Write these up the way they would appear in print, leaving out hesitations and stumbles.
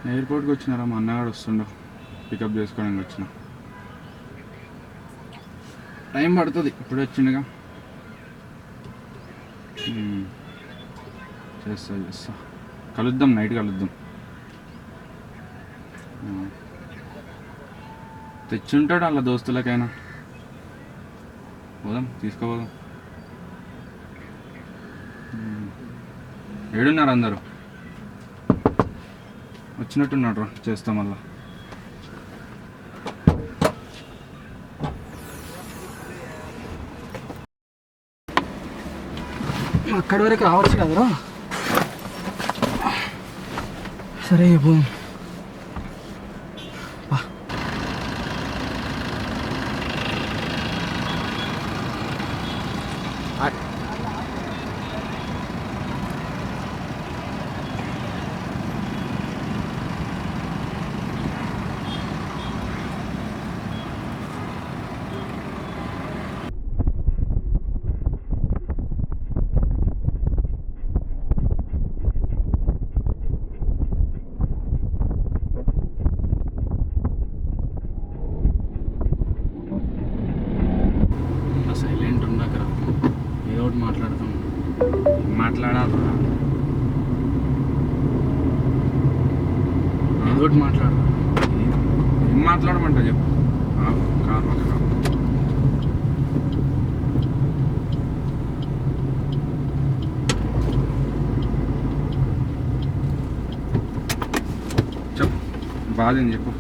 ఎయిర్పోర్ట్కి వచ్చినారా, మా అన్నగాడు వస్తుండో పికప్ చేసుకోవడానికి వచ్చిన. టైం పడుతుంది, ఇప్పుడే వచ్చిండుగా. చేస్తా కలుద్దాం, నైట్ కలుద్దాం. తెచ్చుంటాడు అలా దోస్తులకైనా. పోదాం, తీసుకోపోదాం. ఏడున్నారు అందరూ? వచ్చినట్టున్నాడు రా, చేస్తాం మళ్ళా. అక్కడి వరకు రావచ్చు కదరా. సరే పో. సైలెంట్ ఉండకరా, ఏదో ఒకటి మాట్లాడతాం. మాట్లాడాలరా, ఏదో ఒకటి మాట్లాడరా. ఏం మాట్లాడమంట చెప్పు. కారు పక్కన చెప్పు, బాధ ఏం చెప్పు.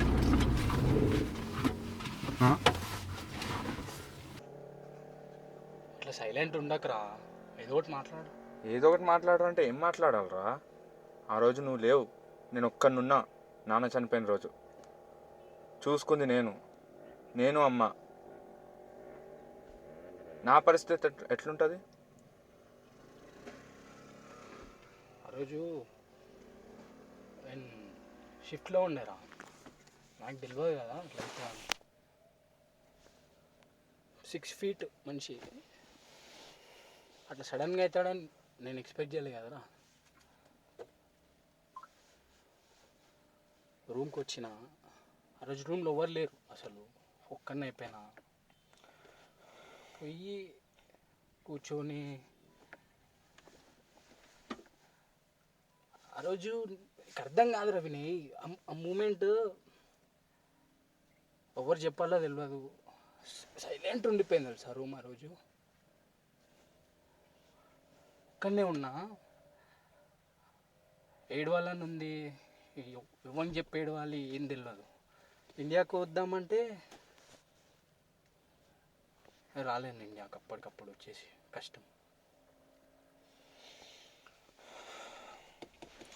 ఇట్లా సైలెంట్ ఉండకరా, ఏదో ఒకటి మాట్లాడు. ఏదో ఒకటి మాట్లాడు అంటే ఏం మాట్లాడాలరా? ఆ రోజు నువ్వు లేవు, నేను ఒక్కనున్నా. నాన్న చనిపోయిన రోజు చూసుకుంది నేను అమ్మ. నా పరిస్థితి ఎట్లుంటుంది? ఆ రోజు నేను షిఫ్ట్లో ఉండేరా, నాకు తెలియదు కదా అట్లా 6 feet మనిషి అట్లా సడన్గా అవుతాడని నేను ఎక్స్పెక్ట్ చేయలేదు కదరా. రూమ్కి వచ్చిన ఆ రోజు రూమ్లో ఎవరు లేరు, అసలు ఒక్కనే అయిపోయినా. పోయి కూర్చొని ఆ రోజు నీకు అర్థం కాదు రవిని, ఆ మూమెంట్ ఎవరు చెప్పాలో తెలియదు. సైలెంట్ ఉండిపోయింది తెలుసా రూమ్ ఆ రోజు. ఒక్కనే ఉన్నా, ఏడవాలని ఉంది, ఎవరిని చెప్పి ఏడవాలి ఏం తెలియదు. ఇండియాకు వద్దామంటే రాలేను ఇండియాకి, అప్పటికప్పుడు వచ్చేసి కష్టం.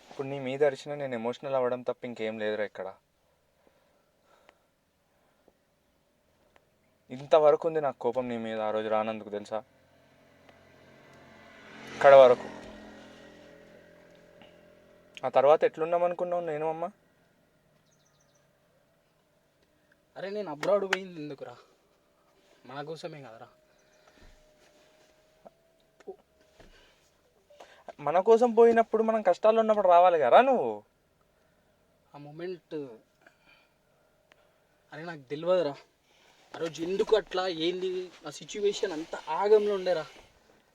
ఇప్పుడు నీ మీద అరిచిన నేను ఎమోషనల్ అవ్వడం తప్ప ఇంకేం లేదురా ఇక్కడ. ఇంతవరకు ఉంది నాకు కోపం నీ మీద ఆ రోజు రానందుకు, తెలుసా? ఇక్కడ వరకు. ఆ తర్వాత ఎట్లున్నాం అనుకున్నావు నేను అమ్మ? అరే నేను అబ్రాడ్ పోయింది ఎందుకురా, మన కోసమే కదరా. మన కోసం పోయినప్పుడు మనం కష్టాల్లో ఉన్నప్పుడు రావాలి కదా నువ్వు. ఆ మూమెంట్ అరే నాకు తెలియదురా ఆ రోజు ఎందుకు అట్లా ఏంది, ఆ సిచ్యువేషన్ అంతా ఆగంలో ఉండేరా.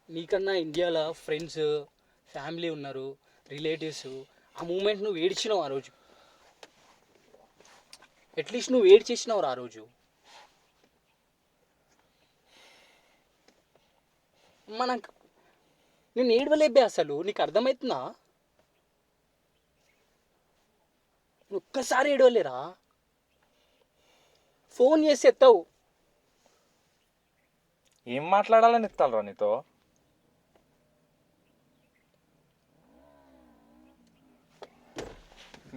నీకన్నా ఇండియాలో ఫ్రెండ్స్ ఫ్యామిలీ ఉన్నారు, రిలేటివ్స్. ఆ మూమెంట్ నువ్వు ఏడ్చినావు ఆ రోజు, అట్లీస్ట్ నువ్వు ఏడ్చేసినావు ఆ రోజు. నాకు నేను ఏడవలేబే అసలు, నీకు అర్థమవుతుందా? నువ్వు ఒక్కసారి ఏడవలేరా? ఫోన్ చేసి ఎత్తావు. ఏం మాట్లాడాలని ఎత్తాలరా నీతో?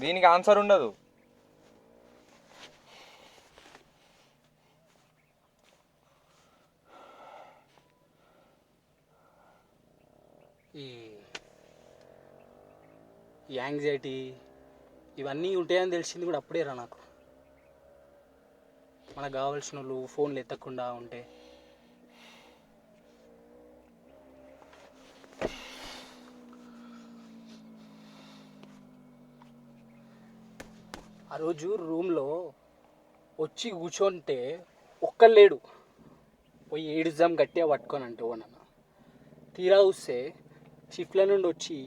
దీనికి ఆన్సర్ ఉండదు. ఈ యాంగ్జైటీ ఇవన్నీ ఉంటాయని తెలిసింది కూడా అప్పుడే రా నాకు. మనకు కావాల్సిన వాళ్ళు ఫోన్లు ఎత్తకుండా ఉంటే ఆ రోజు రూమ్లో వచ్చి కూర్చోంటే ఒక్కలేడు, పోయి ఏడుజాం గట్టిగా పట్టుకొని అంటే ఓనన్న. తీరా చూస్తే షిఫ్ట్ల నుండి వచ్చి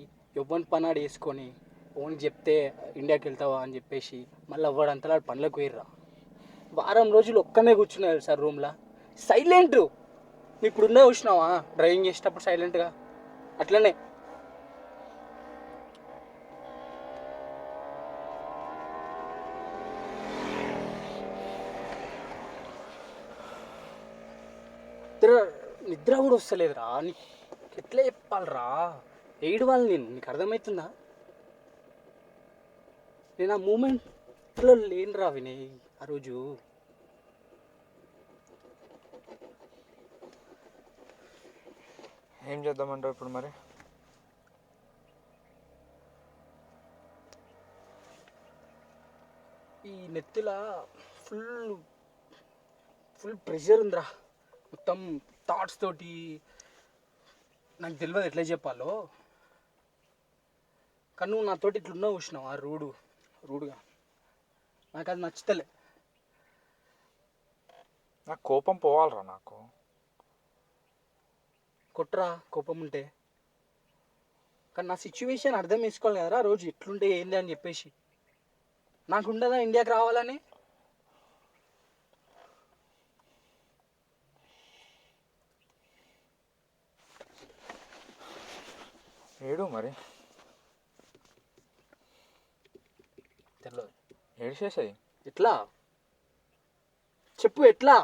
ఎవ్వని పనాడు వేసుకొని ఓన్ చెప్తే ఇండియాకి వెళ్తావా అని చెప్పేసి మళ్ళీ అవ్వడంతలా పనులకు పోయిర్రా. వారం రోజులు ఒక్కనే కూర్చున్నారు సార్ రూమ్లో, సైలెంట్. ఇప్పుడున్నా చూసినావా డ్రైవింగ్ చేసేటప్పుడు సైలెంట్గా, అట్లనే. నిద్ర కూడా వస్తలేదురా, నీకు ఎట్లా చెప్పాలరా, ఏడవాలి నేను, నీకు అర్థమవుతుందా? నేను ఆ మూమెంట్లో లేనురా వినయ్ ఆ రోజు. ఏం చేద్దామంటావు ఇప్పుడు మరి? ఈ నెత్తిలా ఫుల్ ఫుల్ ప్రెషర్ ఉందిరా, మొత్తం థాట్స్ తోటి. నాకు తెలియదు ఎట్లా చెప్పాలో, కానీ నువ్వు నాతోటి ఇట్లున్నావు చూసినావు, ఆ రూడ్గా నాకు అది నచ్చుతలే. నాకు కోపం పోవాలరా, నాకు కొట్టరా కోపం ఉంటే, కానీ నా సిచ్యువేషన్ అర్థం చేసుకోవాలి కదరా. రోజు ఎట్లుంటే ఏంది అని చెప్పేసి, నాకు ఉండదా ఇండియాకి రావాలని? ఏడు మరి తెలియదు. ఏడిసేసాయి. ఎట్లా చెప్పు, ఎట్లా?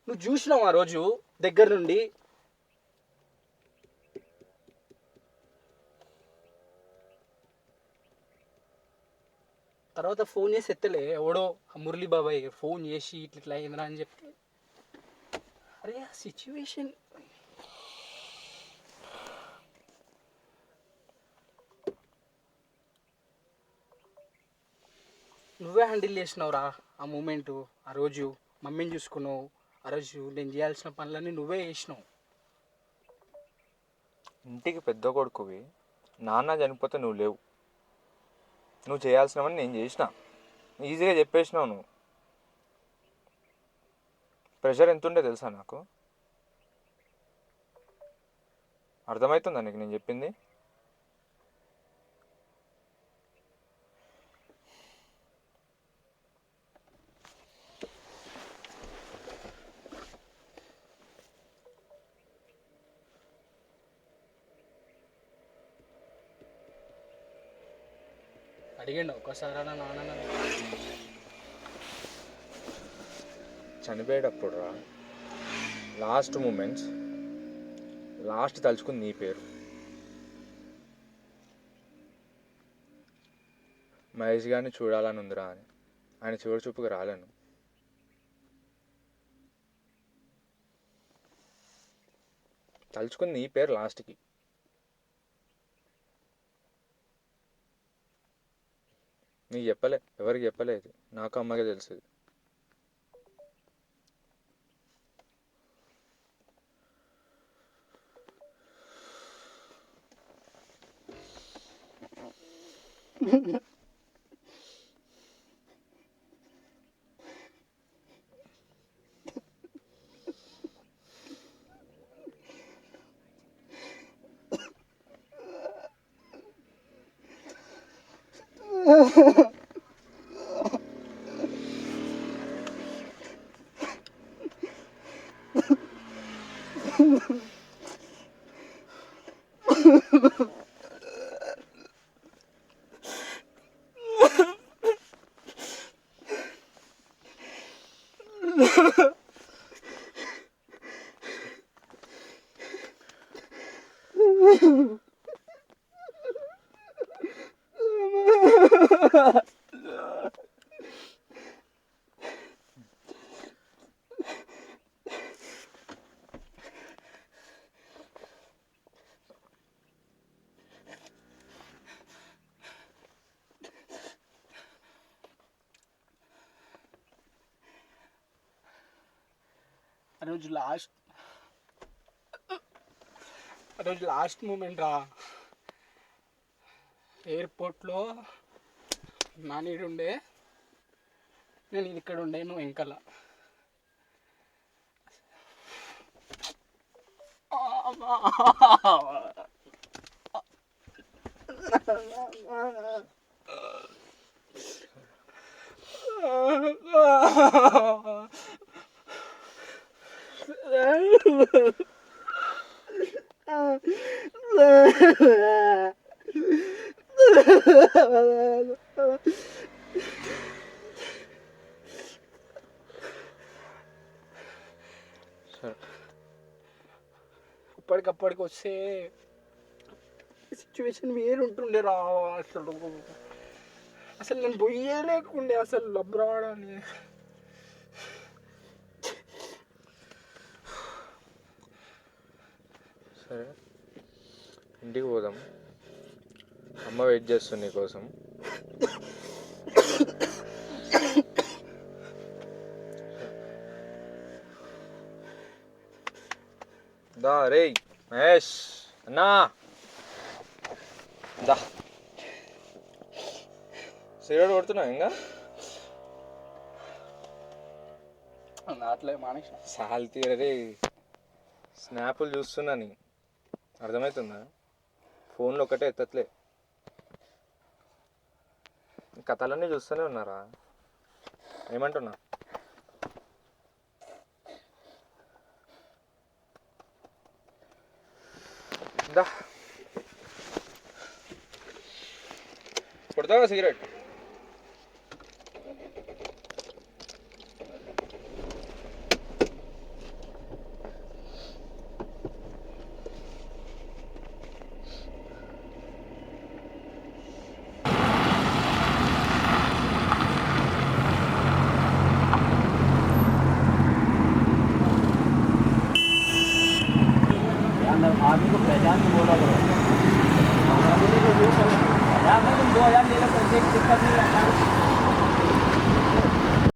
నువ్వు చూసినావు ఆ రోజు దగ్గర నుండి. తర్వాత ఫోన్ చేసి ఎత్తలే, ఎవడో మురళీ బాబాయ్ ఫోన్ చేసి ఇట్లా అయిందిరా అని చెప్తే, అరే ఆ సిచ్యువేషన్ నువ్వే హ్యాండిల్ చేసినావురా ఆ మూమెంటు. ఆ రోజు మమ్మీని చూసుకున్నావు, ఆ రోజు నేను చేయాల్సిన పనులన్నీ నువ్వే చేసినావు. ఇంటికి పెద్ద కొడుకువి, నాన్న చనిపోతే నువ్వు లేవు, నువ్వు చేయాల్సినవని నేను చేసిన, ఈజీగా చెప్పేసినావు. నువ్వు ప్రెషర్ ఎంత ఉండే తెలుసా నాకు? అర్థమవుతుందా నీకు నేను చెప్పింది? అడిగండి ఒక్కసారి నాన్న. చనిపోయేటప్పుడు రా, లాస్ట్ మూమెంట్స్, లాస్ట్ తలుచుకుంది నీ పేరు. మహేష్ గారిని చూడాలని ఉందిరా అని ఆయన చివరి చూపుగా రాలేను. తలుచుకుంది నీ పేరు లాస్ట్కి. నీకు చెప్పలే, ఎవరికి చెప్పలేదు, నాకు అమ్మకే తెలిసింది. ఆ రోజు లాస్ట్ మూమెంట్ రా. ఎయిర్పోర్ట్లో నా నీడు ఉండే, నేను ఇది ఇక్కడ ఉండే, నువ్వు వెంకల. సరే అప్పటికప్పటికి వస్తే సిచ్యువేషన్ వేరుంటుండే రా. అసలు అసలు నేను పోయేలేకుండే అసలు అబ్రాడ్ అని. సరే ఇంటికి పోదాం, అమ్మ వెయిట్ చేస్తుంది నీకోసం. దా రే మహేష్ అన్నా, దా సిగరెట్ కొడుతున్నావు ఇంకా? అట్లే మానేసిన. సాల్తీ రే, స్నాపులు చూస్తున్నా నీ, అర్థమవుతుందా? ఫోన్లో ఒకటే ఎత్తట్లే, కథలన్నీ చూస్తూనే ఉన్నారా? ఏమంటున్నా? దా కొడతావా సిగరెట్? आदमी को पहचान के बोला करो। तुम 2000 ले लो, कोई दिक्कत नहीं है।